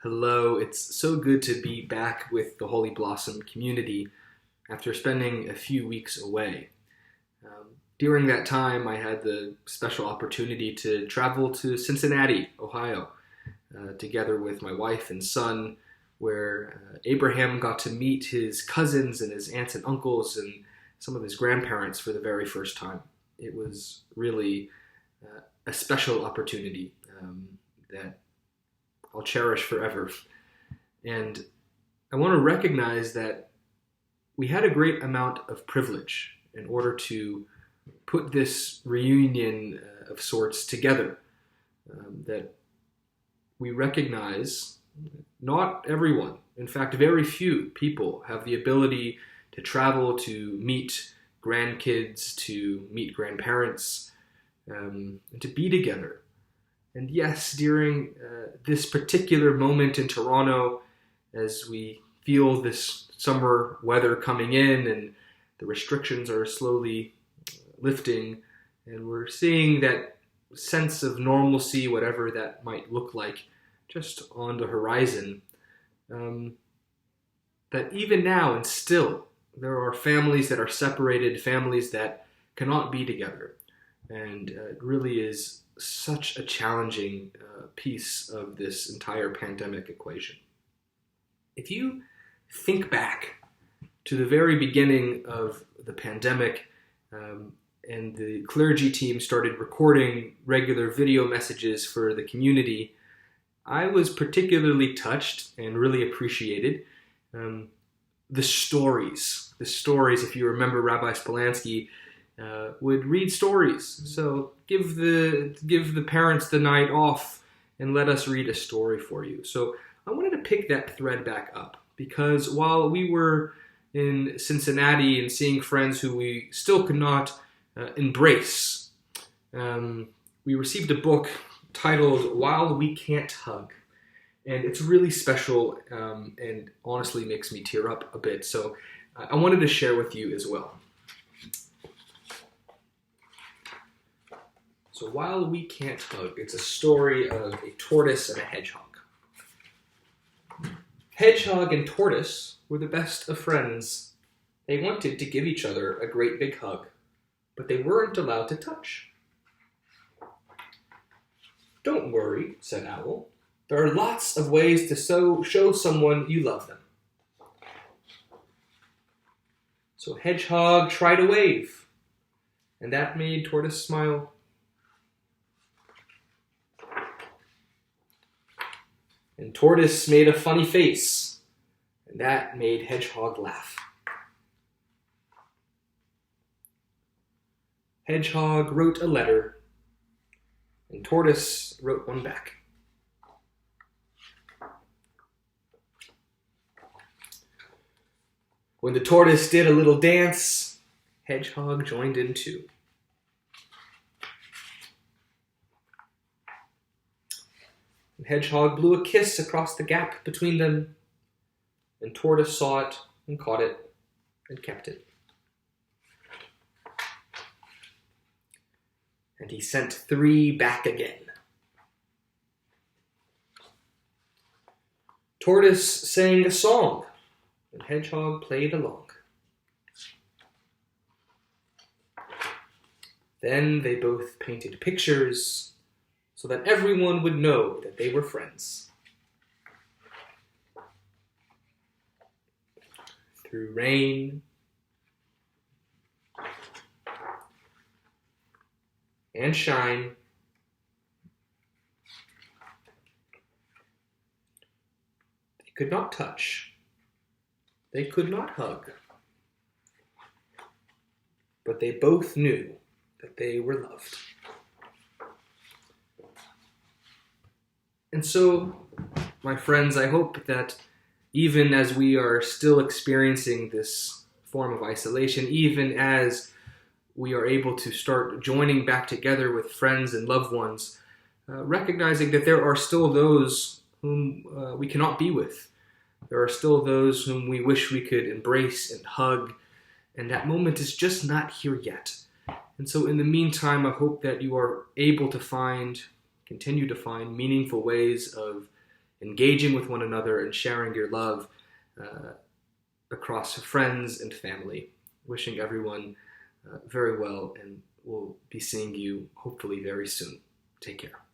Hello, it's so good to be back with the Holy Blossom community after spending a few weeks away. During that time, I had the special opportunity to travel to Cincinnati, Ohio, together with my wife and son, where Abraham got to meet his cousins and his aunts and uncles and some of his grandparents for the very first time. It was really a special opportunity that I'll cherish forever. And I want to recognize that we had a great amount of privilege in order to put this reunion of sorts together. That we recognize not everyone, in fact, very few people have the ability to travel to meet grandkids, to meet grandparents, and to be together. And yes, during this particular moment in Toronto, as we feel this summer weather coming in and the restrictions are slowly lifting, and we're seeing that sense of normalcy, whatever that might look like, just on the horizon, that even now and still, there are families that are separated, families that cannot be together. And it really is such a challenging piece of this entire pandemic equation. If you think back to the very beginning of the pandemic, and the clergy team started recording regular video messages for the community, I was particularly touched and really appreciated the stories. The stories, if you remember Rabbi Spolansky, would read stories. So give the parents the night off and let us read a story for you. So I wanted to pick that thread back up because while we were in Cincinnati and seeing friends who we still could not embrace, we received a book titled While We Can't Hug. And it's really special and honestly makes me tear up a bit. So I wanted to share with you as well. So While We Can't Hug, it's a story of a tortoise and a hedgehog. Hedgehog and tortoise were the best of friends. They wanted to give each other a great big hug, but they weren't allowed to touch. Don't worry, said Owl. There are lots of ways to show someone you love them. So Hedgehog tried a wave, and that made Tortoise smile. And Tortoise made a funny face, and that made Hedgehog laugh. Hedgehog wrote a letter, and Tortoise wrote one back. When the tortoise did a little dance, Hedgehog joined in too. And Hedgehog blew a kiss across the gap between them, and Tortoise saw it and caught it and kept it. And he sent 3 back again. Tortoise sang a song, and Hedgehog played along. Then they both painted pictures so that everyone would know that they were friends. Through rain and shine, they could not touch, they could not hug, but they both knew that they were loved. And so, my friends, I hope that even as we are still experiencing this form of isolation, even as we are able to start joining back together with friends and loved ones, recognizing that there are still those whom we cannot be with. There are still those whom we wish we could embrace and hug, and that moment is just not here yet. And so in the meantime, I hope that you are able to continue to find meaningful ways of engaging with one another and sharing your love across friends and family. Wishing everyone very well, and we'll be seeing you hopefully very soon. Take care.